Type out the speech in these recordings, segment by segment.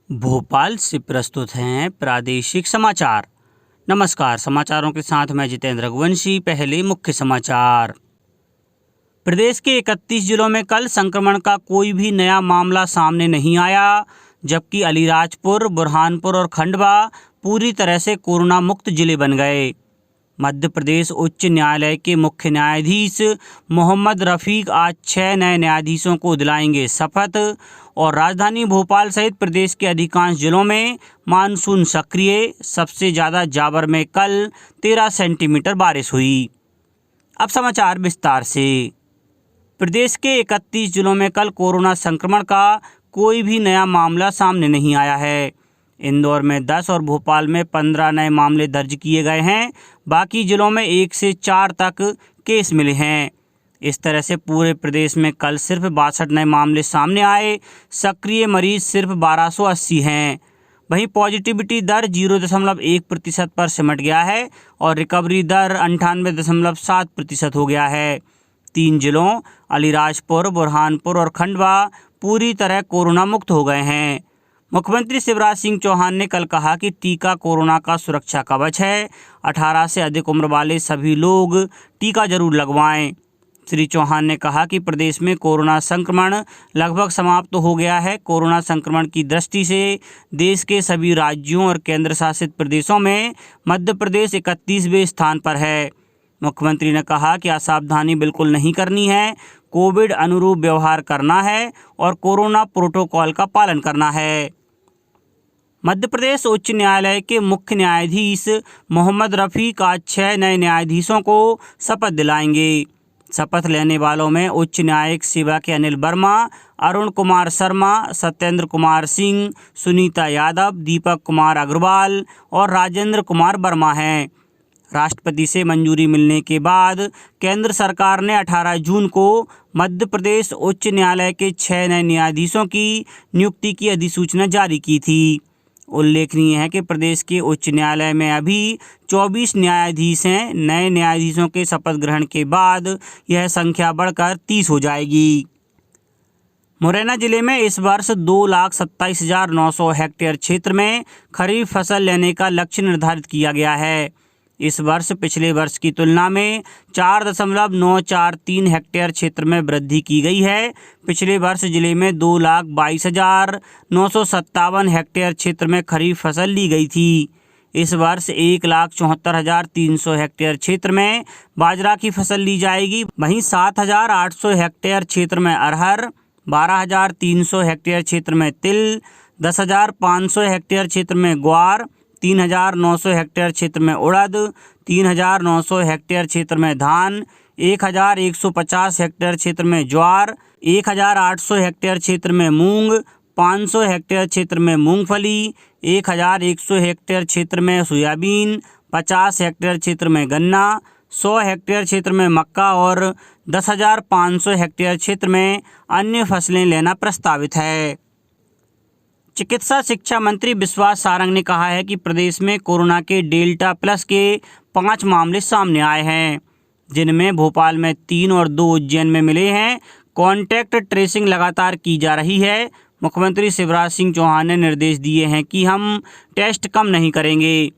भोपाल से प्रस्तुत हैं प्रादेशिक समाचार। नमस्कार, समाचारों के साथ मैं जितेंद्र रघुवंशी। पहले मुख्य समाचार। प्रदेश के 31 जिलों में कल संक्रमण का कोई भी नया मामला सामने नहीं आया, जबकि अलीराजपुर, बुरहानपुर और खंडवा पूरी तरह से कोरोना मुक्त जिले बन गए। मध्य प्रदेश उच्च न्यायालय के मुख्य न्यायाधीश मोहम्मद रफीक आज 6 नए न्यायाधीशों को दिलाएंगे शपथ। और राजधानी भोपाल सहित प्रदेश के अधिकांश जिलों में मानसून सक्रिय। सबसे ज़्यादा जावर में कल 13 सेंटीमीटर बारिश हुई। अब समाचार विस्तार से। प्रदेश के 31 जिलों में कल कोरोना संक्रमण का कोई भी नया मामला सामने नहीं आया है। इंदौर में 10 और भोपाल में 15 नए मामले दर्ज किए गए हैं। बाकी जिलों में 1 से 4 तक केस मिले हैं। इस तरह से पूरे प्रदेश में कल सिर्फ 62 नए मामले सामने आए। सक्रिय मरीज सिर्फ 1280 हैं। वहीं पॉजिटिविटी दर 0.1% पर सिमट गया है और रिकवरी दर 98.7% हो गया है। 3 जिलों अलीराजपुर, बुरहानपुर और खंडवा पूरी तरह कोरोना मुक्त हो गए हैं। मुख्यमंत्री शिवराज सिंह चौहान ने कल कहा कि टीका कोरोना का सुरक्षा कवच है। 18 से अधिक उम्र वाले सभी लोग टीका जरूर लगवाएं। श्री चौहान ने कहा कि प्रदेश में कोरोना संक्रमण लगभग समाप्त हो गया है। कोरोना संक्रमण की दृष्टि से देश के सभी राज्यों और केंद्र शासित प्रदेशों में मध्य प्रदेश 31वें स्थान पर है। मुख्यमंत्री ने कहा कि असावधानी बिल्कुल नहीं करनी है, कोविड अनुरूप व्यवहार करना है और कोरोना प्रोटोकॉल का पालन करना है। मध्य प्रदेश उच्च न्यायालय के मुख्य न्यायाधीश मोहम्मद रफीक आज 6 नए न्यायाधीशों को शपथ दिलाएंगे। शपथ लेने वालों में उच्च न्यायिक सेवा के अनिल वर्मा, अरुण कुमार शर्मा, सत्येंद्र कुमार सिंह, सुनीता यादव, दीपक कुमार अग्रवाल और राजेंद्र कुमार वर्मा हैं। राष्ट्रपति से मंजूरी मिलने के बाद केंद्र सरकार ने 18 जून को मध्य प्रदेश उच्च न्यायालय के 6 नए न्यायाधीशों की नियुक्ति की अधिसूचना जारी की थी। उल्लेखनीय है कि प्रदेश के उच्च न्यायालय में अभी 24 न्यायाधीश हैं। नए न्यायाधीशों के शपथ ग्रहण के बाद यह संख्या बढ़कर 30 हो जाएगी। मुरैना जिले में इस वर्ष 2,27,900 हेक्टेयर क्षेत्र में खरीफ फसल लेने का लक्ष्य निर्धारित किया गया है। इस वर्ष पिछले वर्ष की तुलना में 4.943 हेक्टेयर क्षेत्र में वृद्धि की गई है। पिछले वर्ष जिले में 2,22,957 हेक्टेयर क्षेत्र में खरीफ फसल ली गई थी। इस वर्ष 1,74,300 हेक्टेयर क्षेत्र में बाजरा की फसल ली जाएगी। वहीं 7,800 हेक्टेयर क्षेत्र में अरहर, 12,300 हेक्टेयर क्षेत्र में तिल, 10,500 हेक्टेयर क्षेत्र में ग्वार, 3,900 हेक्टेयर क्षेत्र में उड़द, 3,900 हेक्टेयर क्षेत्र में धान, 1,150 हेक्टेयर क्षेत्र में ज्वार, 1,800 हेक्टेयर क्षेत्र में मूंग, 500 हेक्टेयर क्षेत्र में मूंगफली, 1,100 हेक्टेयर क्षेत्र में सोयाबीन, 50 हेक्टेयर क्षेत्र में गन्ना, 100 हेक्टेयर क्षेत्र में मक्का और 10,500 हेक्टेयर क्षेत्र में अन्य फसलें लेना प्रस्तावित है। चिकित्सा शिक्षा मंत्री विश्वास सारंग ने कहा है कि प्रदेश में कोरोना के डेल्टा प्लस के 5 मामले सामने आए हैं, जिनमें भोपाल में 3 और 2 उज्जैन में मिले हैं। कॉन्टैक्ट ट्रेसिंग लगातार की जा रही है। मुख्यमंत्री शिवराज सिंह चौहान ने निर्देश दिए हैं कि हम टेस्ट कम नहीं करेंगे।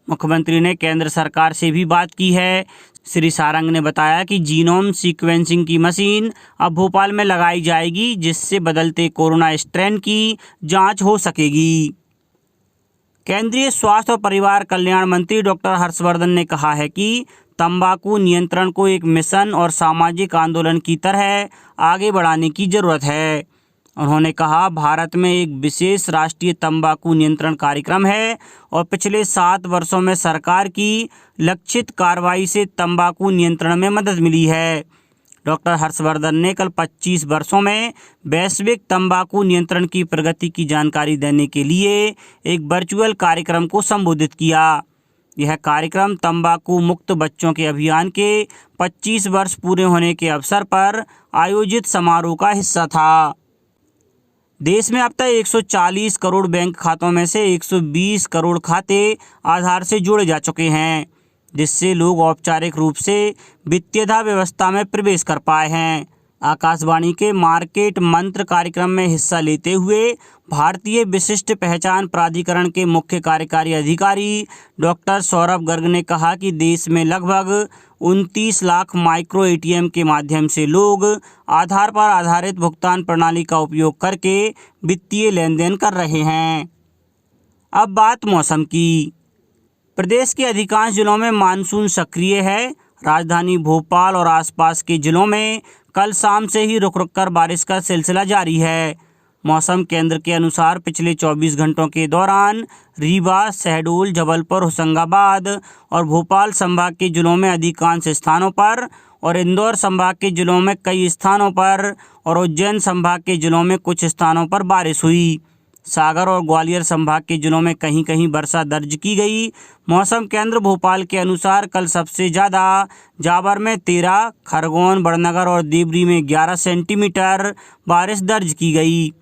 मुख्यमंत्री ने केंद्र सरकार से भी बात की है। श्री सारंग ने बताया कि जीनोम सीक्वेंसिंग की मशीन अब भोपाल में लगाई जाएगी, जिससे बदलते कोरोना स्ट्रेन की जांच हो सकेगी। केंद्रीय स्वास्थ्य और परिवार कल्याण मंत्री डॉक्टर हर्षवर्धन ने कहा है कि तंबाकू नियंत्रण को एक मिशन और सामाजिक आंदोलन की तरह आगे बढ़ाने की जरूरत है। उन्होंने कहा, भारत में एक विशेष राष्ट्रीय तंबाकू नियंत्रण कार्यक्रम है और पिछले 7 वर्षों में सरकार की लक्षित कार्रवाई से तंबाकू नियंत्रण में मदद मिली है। डॉक्टर हर्षवर्धन ने कल 25 वर्षों में वैश्विक तंबाकू नियंत्रण की प्रगति की जानकारी देने के लिए एक वर्चुअल कार्यक्रम को संबोधित किया। यह कार्यक्रम तंबाकू मुक्त बच्चों के अभियान के 25 वर्ष पूरे होने के अवसर पर आयोजित समारोह का हिस्सा था। देश में अब तक 140 करोड़ बैंक खातों में से 120 करोड़ खाते आधार से जोड़े जा चुके हैं, जिससे लोग औपचारिक रूप से वित्तीय व्यवस्था में प्रवेश कर पाए हैं। आकाशवाणी के मार्केट मंत्र कार्यक्रम में हिस्सा लेते हुए भारतीय विशिष्ट पहचान प्राधिकरण के मुख्य कार्यकारी अधिकारी डॉक्टर सौरभ गर्ग ने कहा कि देश में लगभग 29 लाख माइक्रो एटीएम के माध्यम से लोग आधार पर आधारित भुगतान प्रणाली का उपयोग करके वित्तीय लेन देन कर रहे हैं। अब बात मौसम की। प्रदेश के अधिकांश जिलों में मानसून सक्रिय है। राजधानी भोपाल और आसपास के जिलों में कल शाम से ही रुक रुक कर बारिश का सिलसिला जारी है। मौसम केंद्र के अनुसार पिछले 24 घंटों के दौरान रीवा, शहडोल, जबलपुर, होशंगाबाद और भोपाल संभाग के जिलों में अधिकांश स्थानों पर और इंदौर संभाग के जिलों में कई स्थानों पर और उज्जैन संभाग के जिलों में कुछ स्थानों पर बारिश हुई। सागर और ग्वालियर संभाग के जिलों में कहीं कहीं वर्षा दर्ज की गई। मौसम केंद्र भोपाल के अनुसार कल सबसे ज़्यादा जावर में 13, खरगोन, बड़नगर और देवरी में 11 सेंटीमीटर बारिश दर्ज की गई।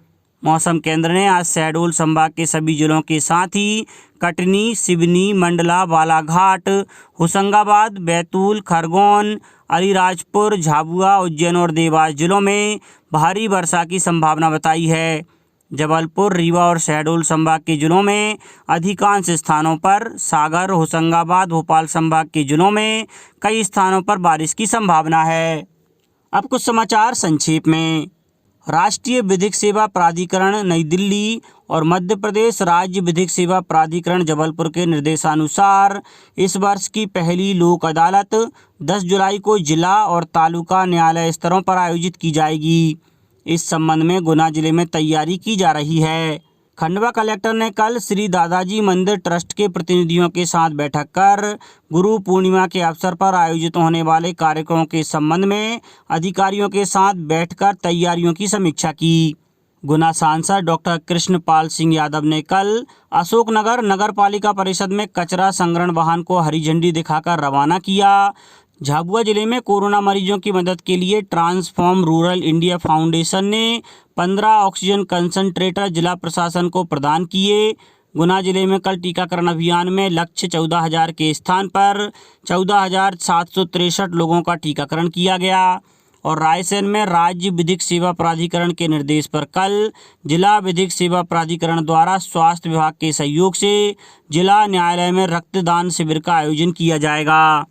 मौसम केंद्र ने आज शहडोल संभाग के सभी जिलों के साथ ही कटनी, सिवनी, मंडला, बालाघाट, होशंगाबाद, बैतूल, खरगोन, अलीराजपुर, झाबुआ, उज्जैन और देवास जिलों में भारी वर्षा की संभावना बताई है। जबलपुर, रीवा और शहडोल संभाग के जिलों में अधिकांश स्थानों पर, सागर, होशंगाबाद, भोपाल संभाग के जिलों में कई स्थानों पर बारिश की संभावना है। अब कुछ समाचार संक्षेप में। राष्ट्रीय विधिक सेवा प्राधिकरण नई दिल्ली और मध्य प्रदेश राज्य विधिक सेवा प्राधिकरण जबलपुर के निर्देशानुसार इस वर्ष की पहली लोक अदालत 10 जुलाई को जिला और तालुका न्यायालय स्तरों पर आयोजित की जाएगी। इस संबंध में गुना जिले में तैयारी की जा रही है। खंडवा कलेक्टर ने कल श्री दादाजी मंदिर ट्रस्ट के प्रतिनिधियों के साथ बैठक कर गुरु पूर्णिमा के अवसर पर आयोजित होने वाले कार्यक्रमों के संबंध में अधिकारियों के साथ बैठकर तैयारियों की समीक्षा की। गुना सांसद डॉक्टर कृष्णपाल सिंह यादव ने कल अशोकनगर नगर पालिका परिषद में कचरा संग्रहण वाहन को हरी झंडी दिखाकर रवाना किया। झाबुआ जिले में कोरोना मरीजों की मदद के लिए ट्रांसफॉर्म रूरल इंडिया फाउंडेशन ने 15 ऑक्सीजन कंसंट्रेटर जिला प्रशासन को प्रदान किए। गुना जिले में कल टीकाकरण अभियान में लक्ष्य 14,000 के स्थान पर 14,763 लोगों का टीकाकरण किया गया। और रायसेन में राज्य विधिक सेवा प्राधिकरण के निर्देश पर कल जिला विधिक सेवा प्राधिकरण द्वारा स्वास्थ्य विभाग के सहयोग से जिला न्यायालय में रक्तदान शिविर का आयोजन किया जाएगा।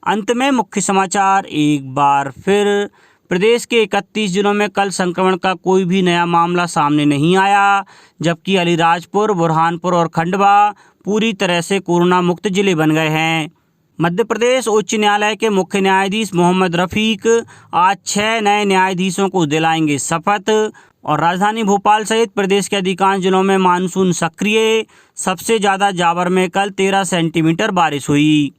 अंत में मुख्य समाचार एक बार फिर। प्रदेश के 31 जिलों में कल संक्रमण का कोई भी नया मामला सामने नहीं आया, जबकि अलीराजपुर, बुरहानपुर और खंडवा पूरी तरह से कोरोना मुक्त जिले बन गए हैं। मध्य प्रदेश उच्च न्यायालय के मुख्य न्यायाधीश मोहम्मद रफीक आज 6 नए न्यायाधीशों को दिलाएंगे शपथ। और राजधानी भोपाल सहित प्रदेश के अधिकांश जिलों में मानसून सक्रिय। सबसे ज़्यादा जावर में कल 13 सेंटीमीटर बारिश हुई।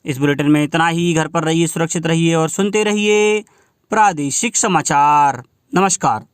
इस बुलेटिन में इतना ही। घर पर रहिए, सुरक्षित रहिए और सुनते रहिए प्रादेशिक समाचार। नमस्कार।